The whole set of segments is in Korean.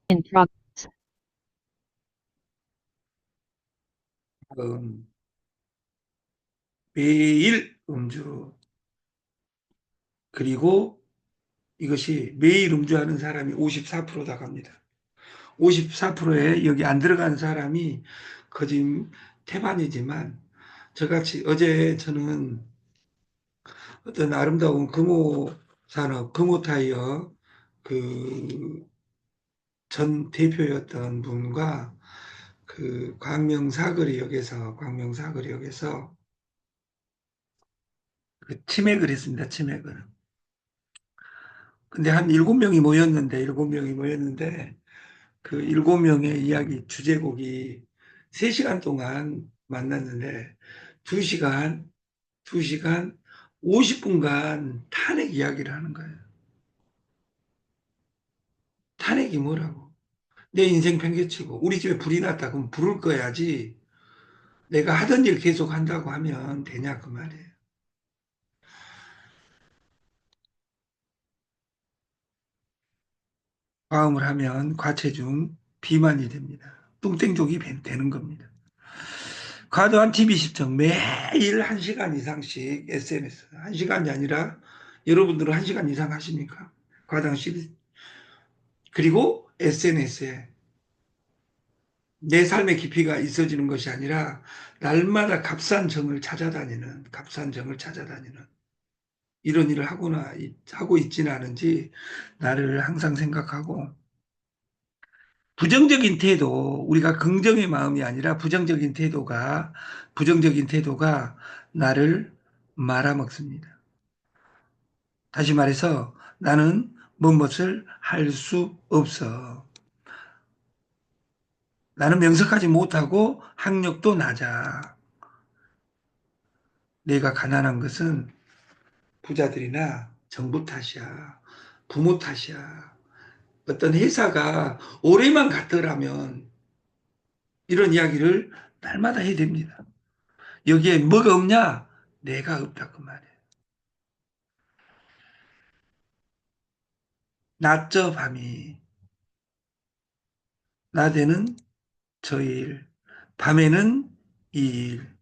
in progress. 음, 매일 음주, 그리고 이것이 매일 음주하는 사람이 54%다 갑니다. 54%에 여기 안 들어간 사람이 거짓 태반이지만, 저같이 어제 저는 어떤 아름다운 금호 산업, 금호 타이어 그 전 대표였던 분과 그 광명사거리역에서 그 치맥을 했습니다. 치맥을. 근데 한 일곱 명이 모였는데 그 일곱 명의 이야기 주제곡이 3시간 동안 만났는데 2시간, 2시간 50분간 탄핵 이야기를 하는 거예요. 탄핵이 뭐라고? 내 인생 팽개치고 우리 집에 불이 났다 그럼 불을 꺼야지 내가 하던 일 계속 한다고 하면 되냐 그 말이에요. 과음을 하면 과체중 비만이 됩니다. 뚱땡족이 되는 겁니다. 과도한 TV 시청 매일 1시간 이상씩 SNS 1시간이 아니라 여러분들은 1시간 이상 하십니까? 과당 시 그리고 SNS에 내 삶의 깊이가 있어지는 것이 아니라 날마다 값산 정을 찾아다니는 이런 일을 하고 있지는 않은지 나를 항상 생각하고 부정적인 태도, 우리가 긍정의 마음이 아니라 부정적인 태도가 나를 말아먹습니다. 다시 말해서 나는 무엇을 할 수 없어. 나는 명석하지 못하고 학력도 낮아. 내가 가난한 것은 부자들이나 정부 탓이야. 부모 탓이야. 어떤 회사가 올해만 갔더라면 이런 이야기를 날마다 해야 됩니다. 여기에 뭐가 없냐? 내가 없다 그 말이에요. 낮저 밤이 낮에는 저 일, 밤에는 이 일,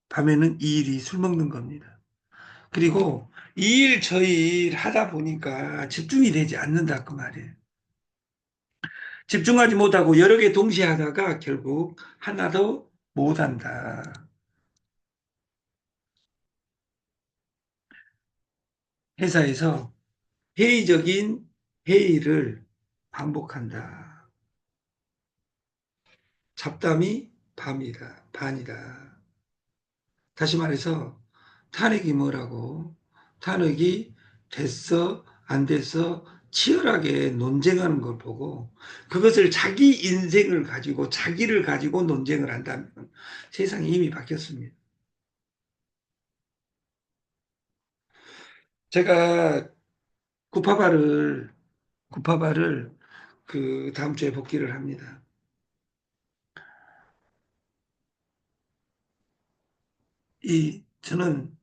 밤에는 이 일이 술 먹는 겁니다. 그리고 이 일 저 일 하다 보니까 집중이 되지 않는다 그 말이에요. 집중하지 못하고 여러 개 동시에 하다가 결국 하나도 못한다. 회사에서 회의적인 회의를 반복한다. 잡담이 반이다. 다시 말해서 탄핵이 뭐라고? 탄핵이 됐어, 안 됐어, 치열하게 논쟁하는 걸 보고 그것을 자기 인생을 가지고 자기를 가지고 논쟁을 한다면 세상이 이미 바뀌었습니다. 제가 구파발을 구파발을 그 다음 주에 복귀를 합니다. 저는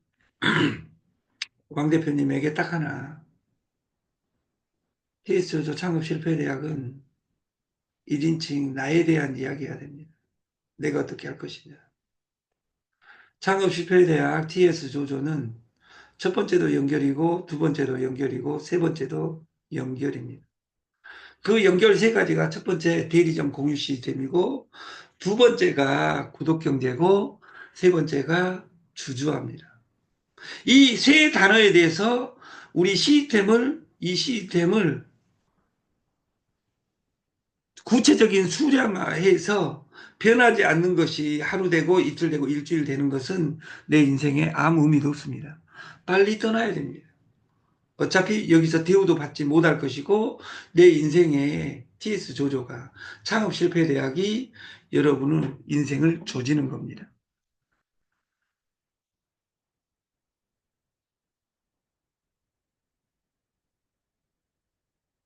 왕 대표님에게 딱 하나 TS조 창업 실패 대학은 1인칭 나에 대한 이야기해야 됩니다. 내가 어떻게 할 것이냐. 창업 실패 대학 TS 조조는 첫 번째도 연결이고 두 번째도 연결이고 세 번째도 연결입니다. 그 연결 세 가지가 첫 번째 대리점 공유 시스템이고 두 번째가 구독 경제고 세 번째가 주주합니다. 이 세 단어에 대해서 이 시스템을 구체적인 수량화해서 변하지 않는 것이 하루 되고 이틀 되고 일주일 되는 것은 내 인생에 아무 의미도 없습니다. 빨리 떠나야 됩니다. 어차피 여기서 대우도 받지 못할 것이고 내 인생의 TS 조조가 창업 실패 대학이 여러분의 인생을 조지는 겁니다.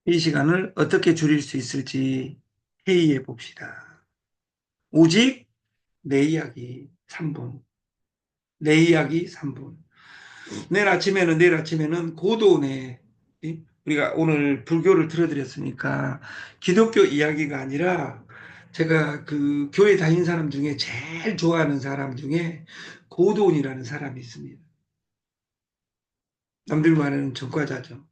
이 시간을 어떻게 줄일 수 있을지 회의해 봅시다. 오직 내 이야기 3분. 내 이야기 3분. 내일 아침에는 고도내 우리가 오늘 불교를 들어드렸으니까 기독교 이야기가 아니라 제가 그 교회 다닌 사람 중에 제일 좋아하는 사람 중에 고도원이라는 사람이 있습니다. 남들 말하는 전과자죠.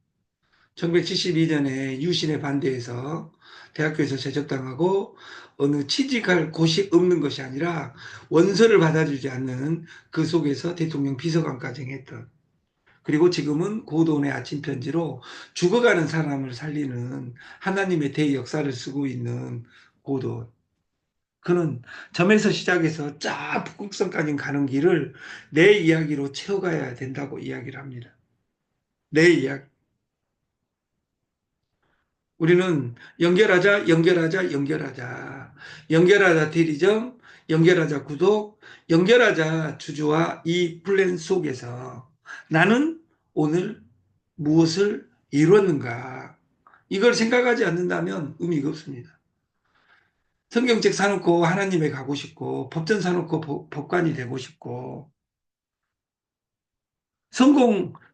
1972년에 유신에 반대해서 대학교에서 제적당하고 어느 취직할 곳이 없는 것이 아니라 원서를 받아주지 않는 그 속에서 대통령 비서관까지 했던, 그리고 지금은 고도원의 아침 편지로 죽어가는 사람을 살리는 하나님의 대역사를 쓰고 있는 고도원. 그는 점에서 시작해서 쫙 북극성까지 가는 길을 내 이야기로 채워가야 된다고 이야기를 합니다. 내 이야기. 우리는 연결하자, 연결하자, 연결하자. 연결하자 대리점, 연결하자 구독, 연결하자 주주와 이 플랜 속에서 나는 오늘 무엇을 이루었는가? 이걸 생각하지 않는다면 의미가 없습니다. 성경책 사놓고 하나님에 가고 싶고, 법전 사놓고 법관이 되고 싶고,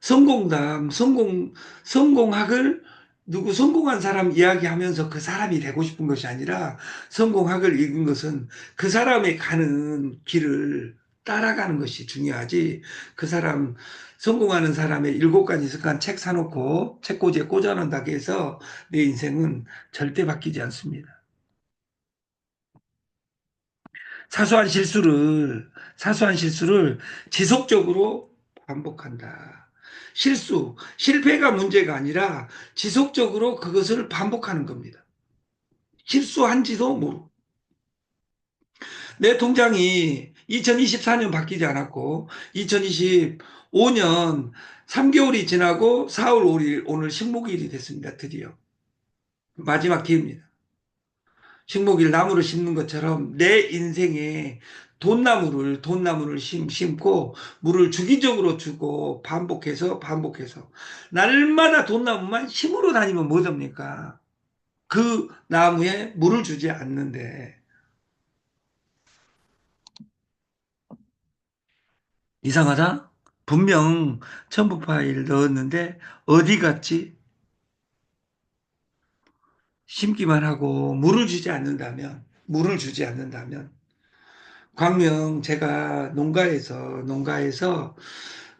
성공학을 누구 성공한 사람 이야기하면서 그 사람이 되고 싶은 것이 아니라 성공학을 읽은 것은 그 사람의 가는 길을 따라가는 것이 중요하지. 그 사람, 성공하는 사람의 7가지 습관 책 사놓고 책꽂이에 꽂아놓는다고 해서 내 인생은 절대 바뀌지 않습니다. 사소한 실수를 지속적으로 반복한다. 실패가 문제가 아니라 지속적으로 그것을 반복하는 겁니다. 실수한지도 모르고. 내 통장이 2024년 바뀌지 않았고, 2025년 3개월이 지나고 4월 5일, 오늘 식목일이 됐습니다. 드디어. 마지막 기회입니다. 식목일 나무를 심는 것처럼 내 인생에 돈나무를 심고 물을 주기적으로 주고 반복해서 날마다 돈나무만 심으러 다니면 뭐됩니까? 그 나무에 물을 주지 않는데. 이상하다? 분명 첨부 파일 넣었는데 어디 갔지? 심기만 하고 물을 주지 않는다면 광명, 제가 농가에서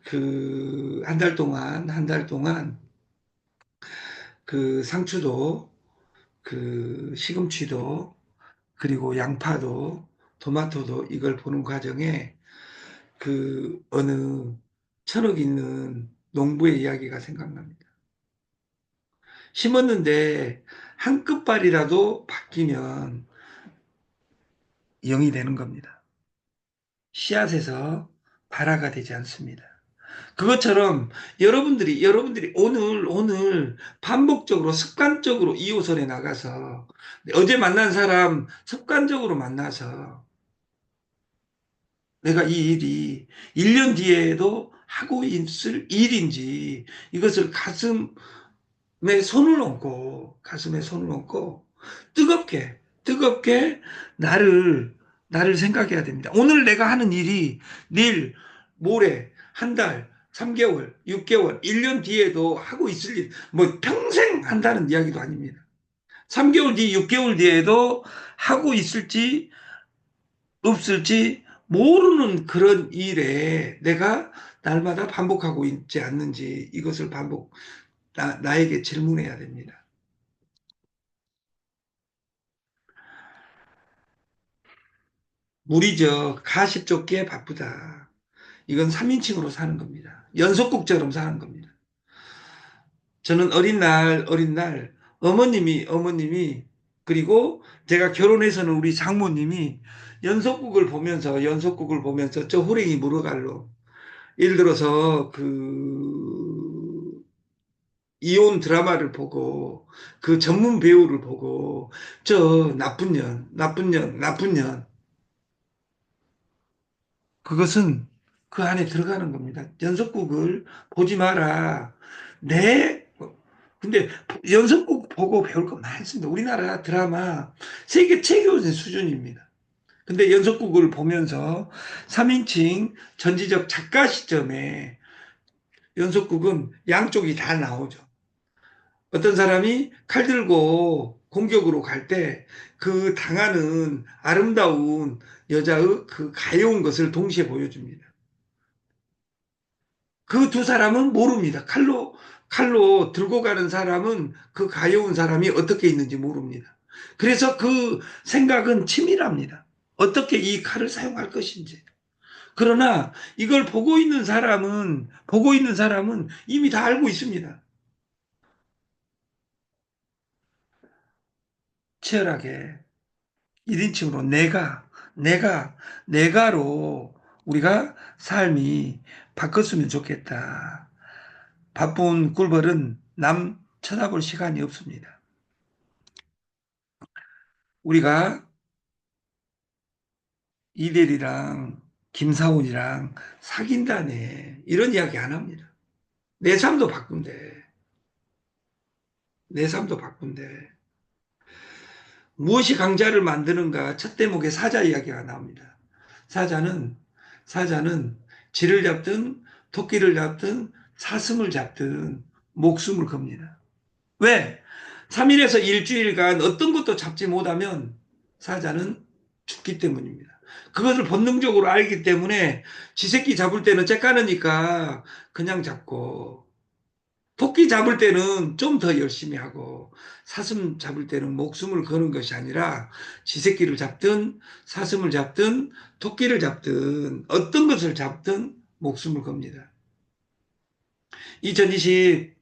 그 한 달 동안 그 상추도, 그 시금치도, 그리고 양파도, 토마토도 이걸 보는 과정에 그 어느 천억 있는 농부의 이야기가 생각납니다. 심었는데 한 끝발이라도 바뀌면 영이 되는 겁니다. 씨앗에서 발화가 되지 않습니다. 그것처럼 여러분들이 오늘 반복적으로 습관적으로 2호선에 나가서 어제 만난 사람 습관적으로 만나서 내가 이 일이 1년 뒤에도 하고 있을 일인지 이것을 가슴에 손을 얹고 뜨겁게 나를 생각해야 됩니다. 오늘 내가 하는 일이 내일, 모레, 한 달, 3개월, 6개월, 1년 뒤에도 하고 있을 일, 뭐 평생 한다는 이야기도 아닙니다. 3개월 뒤, 6개월 뒤에도 하고 있을지 없을지 모르는 그런 일에 내가 날마다 반복하고 있지 않는지, 이것을 나에게 질문해야 됩니다. 무리죠. 가십 쫓기에 바쁘다. 이건 3인칭으로 사는 겁니다. 연속국처럼 사는 겁니다. 저는 어린 날, 어머님이, 그리고 제가 결혼해서는 우리 장모님이 연속국을 보면서 저 호랭이 물어갈로. 예를 들어서 이혼 드라마를 보고 그 전문 배우를 보고 저 나쁜 년, 그것은 그 안에 들어가는 겁니다. 연속국을 보지 마라. 네. 근데 연속국 보고 배울 거 많습니다. 우리나라 드라마 세계 최고의 수준입니다. 근데 연속국을 보면서 3인칭 전지적 작가 시점에 연속국은 양쪽이 다 나오죠. 어떤 사람이 칼 들고 공격으로 갈 때 그 당하는 아름다운 여자의 그 가여운 것을 동시에 보여줍니다. 그 두 사람은 모릅니다. 칼로 들고 가는 사람은 그 가여운 사람이 어떻게 있는지 모릅니다. 그래서 그 생각은 치밀합니다. 어떻게 이 칼을 사용할 것인지. 그러나 이걸 보고 있는 사람은 이미 다 알고 있습니다. 치열하게 1인칭으로 내가로 우리가 삶이 바꿨으면 좋겠다. 바쁜 꿀벌은 남 쳐다볼 시간이 없습니다. 우리가 이대리랑 김사훈이랑 사귄다네. 이런 이야기 안 합니다. 내 삶도 바꾼대. 내 삶도 바꾼대. 무엇이 강자를 만드는가 첫 대목에 사자 이야기가 나옵니다. 사자는 사자는 쥐를 잡든 토끼를 잡든 사슴을 잡든 목숨을 겁니다. 왜? 3일에서 일주일간 어떤 것도 잡지 못하면 사자는 죽기 때문입니다. 그것을 본능적으로 알기 때문에 지 새끼 잡을 때는 째까느니까 그냥 잡고 토끼 잡을 때는 좀 더 열심히 하고 사슴 잡을 때는 목숨을 거는 것이 아니라 쥐새끼를 잡든 사슴을 잡든 토끼를 잡든 어떤 것을 잡든 목숨을 겁니다. 2025년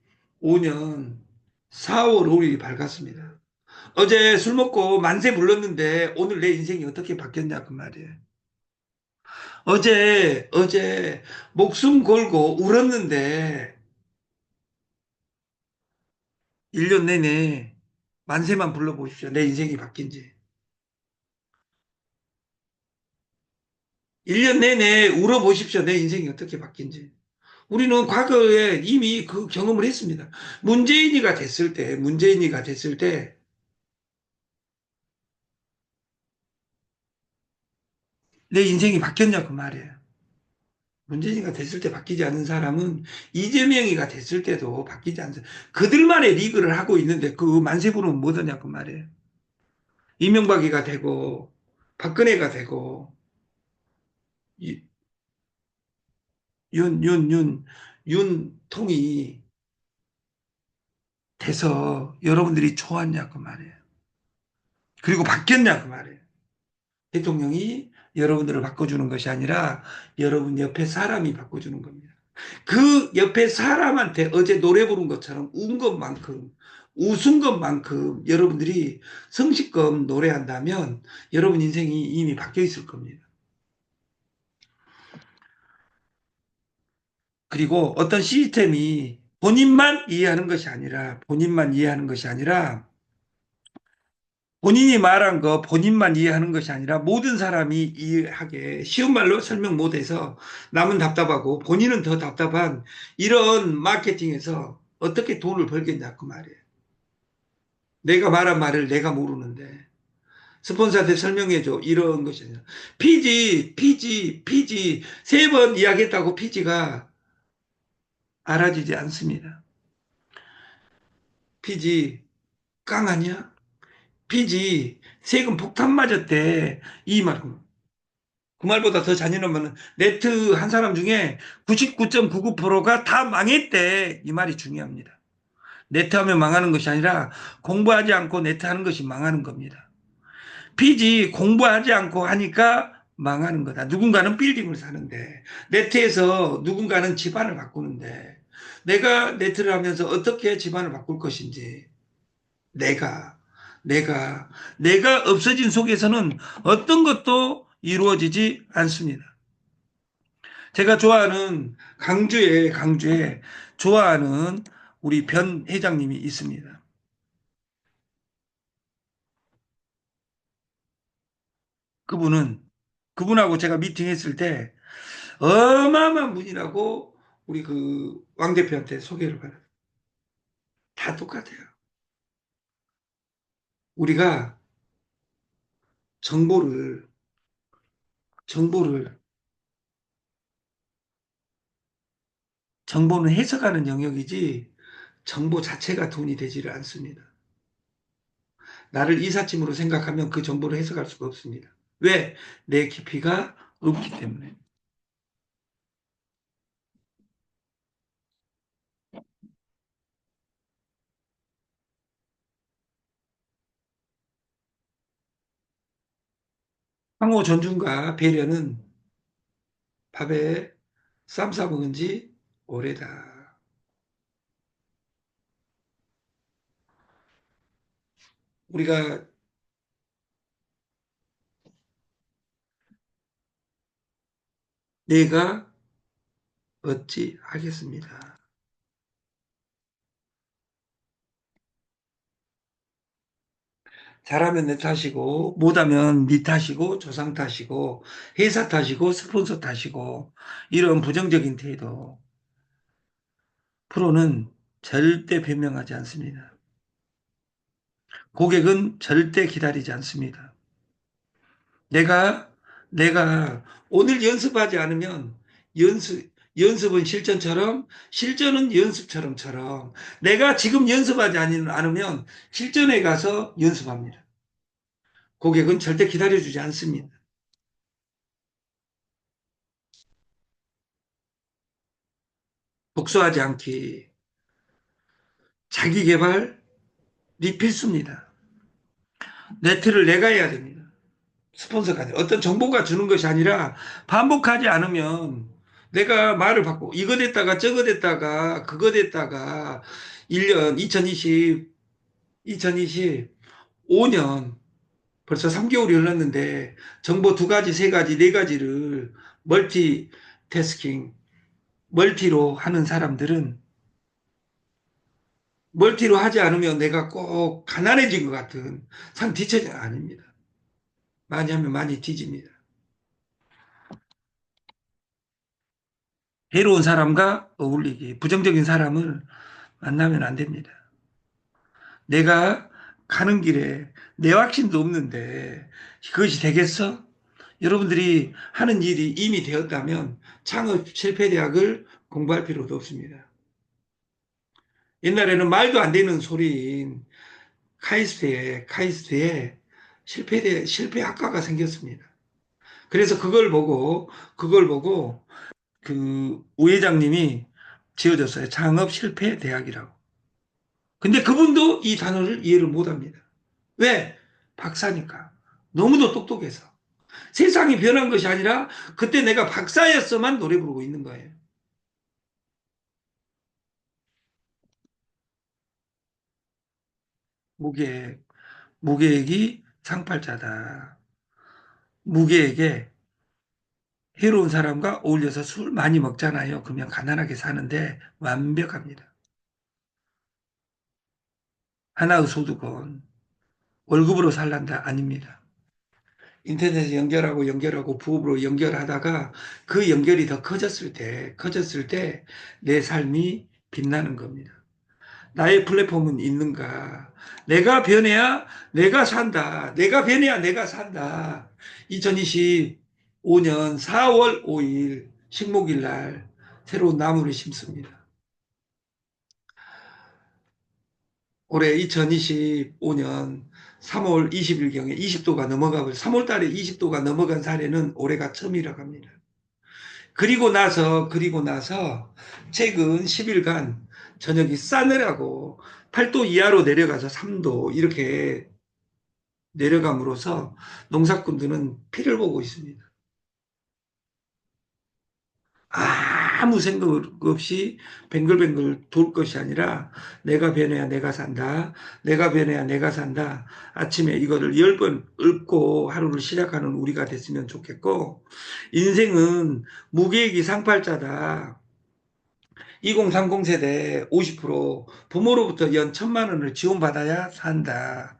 4월 5일이 밝았습니다. 어제 술 먹고 만세 불렀는데 오늘 내 인생이 어떻게 바뀌었냐 그 말이에요. 어제 목숨 걸고 울었는데 1년 내내 만세만 불러보십시오. 내 인생이 바뀐지. 1년 내내 울어보십시오. 내 인생이 어떻게 바뀐지. 우리는 과거에 이미 그 경험을 했습니다. 문재인이가 됐을 때 내 인생이 바뀌었냐 그 말이에요. 문재인이가 됐을 때 바뀌지 않는 사람은 이재명이가 됐을 때도 바뀌지 않습니다. 그들만의 리그를 하고 있는데 그 만세 부르면 뭐하냐 그 말이에요. 이명박이가 되고 박근혜가 되고 윤통이 돼서 여러분들이 좋았냐 그 말이에요. 그리고 바뀌었냐 그 말이에요. 대통령이 여러분들을 바꿔주는 것이 아니라 여러분 옆에 사람이 바꿔주는 겁니다. 그 옆에 사람한테 어제 노래 부른 것처럼 운 것만큼 웃은 것만큼 여러분들이 성실껏 노래한다면 여러분 인생이 이미 바뀌어 있을 겁니다. 그리고 어떤 시스템이 본인만 이해하는 것이 아니라 본인이 말한 거 본인만 이해하는 것이 아니라 모든 사람이 이해하게 쉬운 말로 설명 못해서 남은 답답하고 본인은 더 답답한 이런 마케팅에서 어떻게 돈을 벌겠냐 그 말이에요. 내가 말한 말을 내가 모르는데 스폰서한테 설명해줘 이런 것이 아니라 피지 세 번 이야기했다고 피지가 알아주지 않습니다. 피지 깡 아니야? 피지 세금 폭탄 맞았대 이 말. 그 말보다 더 잔인한 말은 네트 한 사람 중에 99.99%가 다 망했대. 이 말이 중요합니다. 네트하면 망하는 것이 아니라 공부하지 않고 네트하는 것이 망하는 겁니다. 피지 공부하지 않고 하니까 망하는 거다. 누군가는 빌딩을 사는데 네트에서 누군가는 집안을 바꾸는데 내가 네트를 하면서 어떻게 집안을 바꿀 것인지 내가 내가 내가 없어진 속에서는 어떤 것도 이루어지지 않습니다. 제가 좋아하는 강주에 좋아하는 우리 변 회장님이 있습니다. 그분은 그분하고 제가 미팅했을 때 어마어마한 분이라고 우리 그 왕 대표한테 소개를 받아요. 다 똑같아요. 우리가 정보를 정보를 정보는 해석하는 영역이지 정보 자체가 돈이 되지를 않습니다. 나를 이삿짐으로 생각하면 그 정보를 해석할 수가 없습니다. 왜? 내 깊이가 없기 때문에. 상호 존중과 배려는 밥에 쌈 싸먹은 지 오래다. 우리가 내가 어찌 하겠습니다. 잘하면 내 탓이고 못하면 네 탓이고 조상 탓이고 회사 탓이고 스폰서 탓이고 이런 부정적인 태도 프로는 절대 변명하지 않습니다. 고객은 절대 기다리지 않습니다. 내가 내가 오늘 연습하지 않으면 연습은 실전처럼 실전은 연습처럼처럼 내가 지금 연습하지 않으면 실전에 가서 연습합니다. 고객은 절대 기다려주지 않습니다. 복수하지 않기. 자기 개발이 필수입니다. 네트를 내가 해야 됩니다. 스폰서가 아니라 어떤 정보가 주는 것이 아니라 반복하지 않으면 내가 말을 바꾸고 이거 됐다가 저거 됐다가 그거 됐다가 1년 2025년 벌써 3개월이 흘렀는데 정보 두 가지, 세 가지, 네 가지를 멀티태스킹, 멀티로 하는 사람들은 멀티로 하지 않으면 내가 꼭 가난해진 것 같은 상 뒤처진 아닙니다. 많이 하면 많이 뒤집니다. 해로운 사람과 어울리기, 부정적인 사람을 만나면 안 됩니다. 내가 가는 길에 내 확신도 없는데 그것이 되겠어? 여러분들이 하는 일이 이미 되었다면 창업 실패대학을 공부할 필요도 없습니다. 옛날에는 말도 안 되는 소리인 카이스트에 실패학과가 생겼습니다. 그래서 그걸 보고 그 우회장님이 지어줬어요. 창업 실패 대학이라고. 근데 그분도 이 단어를 이해를 못 합니다. 왜? 박사니까. 너무도 똑똑해서. 세상이 변한 것이 아니라 그때 내가 박사였어만 노래 부르고 있는 거예요. 무계획, 무계획이 상팔자다. 무계획에 해로운 사람과 어울려서 술 많이 먹잖아요. 그러면 가난하게 사는데 완벽합니다. 하나의 소득은 월급으로 살란다? 아닙니다. 인터넷에 연결하고 부업으로 연결하다가 그 연결이 더 커졌을 때 내 삶이 빛나는 겁니다. 나의 플랫폼은 있는가? 내가 변해야 내가 산다. 내가 변해야 내가 산다. 2025년 4월 5일 식목일 날 새로운 나무를 심습니다. 올해 2025년 3월 20일경에 20도가 넘어가고 3월 달에 20도가 넘어간 사례는 올해가 처음이라고 합니다. 그리고 나서 최근 10일간 저녁이 싸늘하고 8도 이하로 내려가서 3도 이렇게 내려감으로써 농사꾼들은 피를 보고 있습니다. 아무 생각 없이 뱅글뱅글 돌 것이 아니라 내가 변해야 내가 산다. 내가 변해야 내가 산다. 아침에 이거를 10번 읊고 하루를 시작하는 우리가 됐으면 좋겠고 인생은 무계획이 상팔자다. 2030 세대 50% 부모로부터 연 1,000만 원을 지원받아야 산다.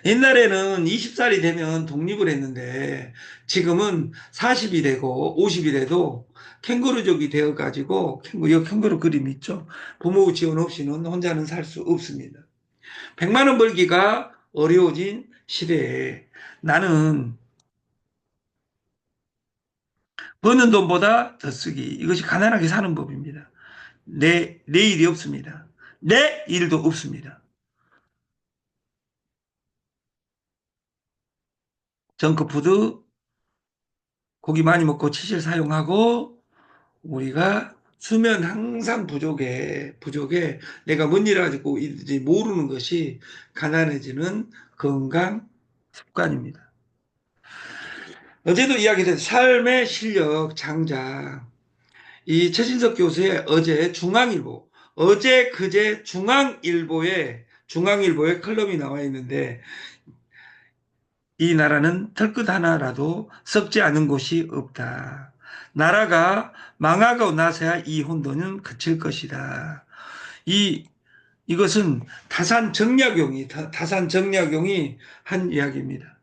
옛날에는 20살이 되면 독립을 했는데 지금은 40이 되고 50이 돼도 캥거루족이 되어가지고 여기 캥거루 그림 있죠? 부모 지원 없이는 혼자는 살 수 없습니다. 100만 원 벌기가 어려워진 시대에 나는 버는 돈보다 더 쓰기 이것이 가난하게 사는 법입니다. 내일이 없습니다. 네, 일도 없습니다. 정크푸드, 고기 많이 먹고 치실 사용하고, 우리가 수면 항상 부족에 내가 뭔 일을 가지고 있는지 모르는 것이 가난해지는 건강 습관입니다. 어제도 이야기된 삶의 실력 장자. 이 최진석 교수의 어제 중앙일보, 어제 그제 중앙일보에 컬럼이 나와 있는데 이 나라는 털끝 하나라도 썩지 않은 곳이 없다. 나라가 망하고 나서야 이 혼돈은 그칠 것이다. 이 이것은 다산 정약용이 한 이야기입니다.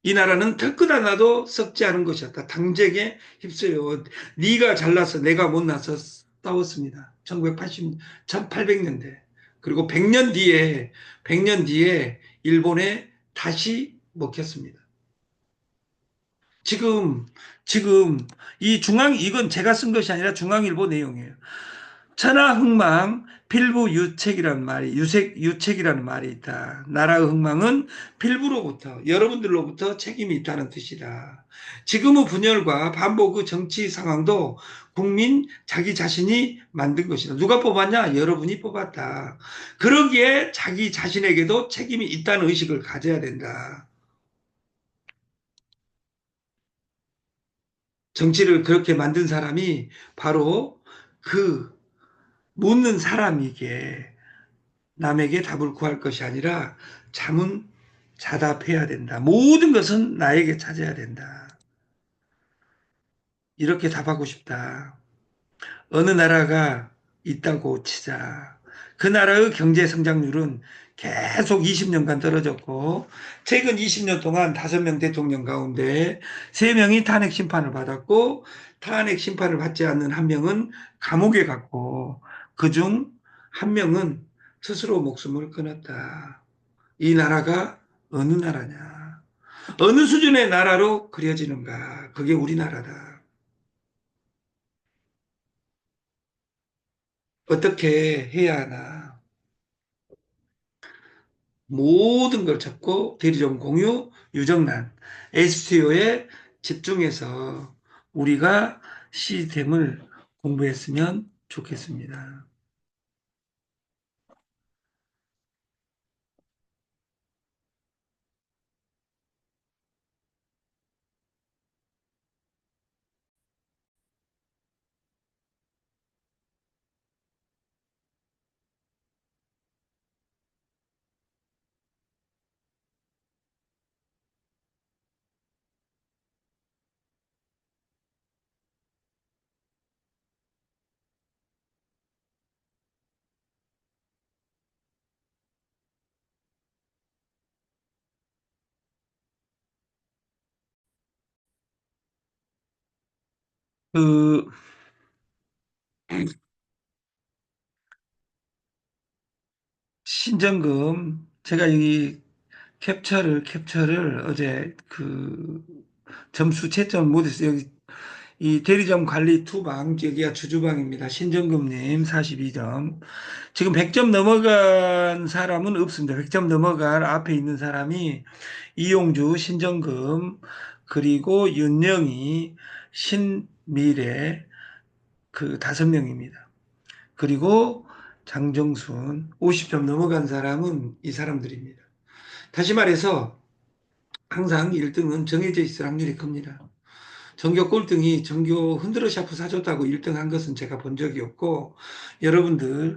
이 나라는 털끝 하나도 썩지 않은 것이었다. 당쟁에 휩쓸려 네가 잘나서 내가 못나서 싸웠습니다. 1800년대. 그리고 100년 뒤에 일본에 다시 먹혔습니다. 지금 지금 이건 제가 쓴 것이 아니라 중앙일보 내용이에요. 천하흥망 필부유책이라는 유책이라는 말이 있다. 나라의 흥망은 필부로부터, 여러분들로부터 책임이 있다는 뜻이다. 지금의 분열과 반복의 정치 상황도 국민 자기 자신이 만든 것이다. 누가 뽑았냐? 여러분이 뽑았다. 그러기에 자기 자신에게도 책임이 있다는 의식을 가져야 된다. 정치를 그렇게 만든 사람이 바로 그 묻는 사람에게 남에게 답을 구할 것이 아니라 자문자답해야 된다. 모든 것은 나에게 찾아야 된다. 이렇게 답하고 싶다. 어느 나라가 있다고 치자. 그 나라의 경제 성장률은 계속 20년간 떨어졌고 최근 20년 동안 5명 대통령 가운데 3명이 탄핵 심판을 받았고 탄핵 심판을 받지 않는 1명은 감옥에 갔고 그중 1명은 스스로 목숨을 끊었다. 이 나라가 어느 나라냐? 어느 수준의 나라로 그려지는가? 그게 우리나라다. 어떻게 해야 하나? 모든 걸 접고 대리점 공유, 유정란, STO에 집중해서 우리가 시스템을 공부했으면 좋겠습니다. 그 신정금 제가 이 캡처를 어제 그 점수 채점 못했어요. 여기 이 대리점 관리 투방 여기가 주주방입니다. 신정금님 42점. 지금 100점 넘어간 사람은 없습니다. 100점 넘어간 앞에 있는 사람이 이용주, 신정금, 그리고 윤영희, 신미래 그 5명입니다. 그리고 장정순 50점 넘어간 사람은 이 사람들입니다. 다시 말해서 항상 1등은 정해져 있을 확률이 큽니다. 전교 꼴등이 전교 흔들어 샤프 사줬다고 1등 한 것은 제가 본 적이 없고 여러분들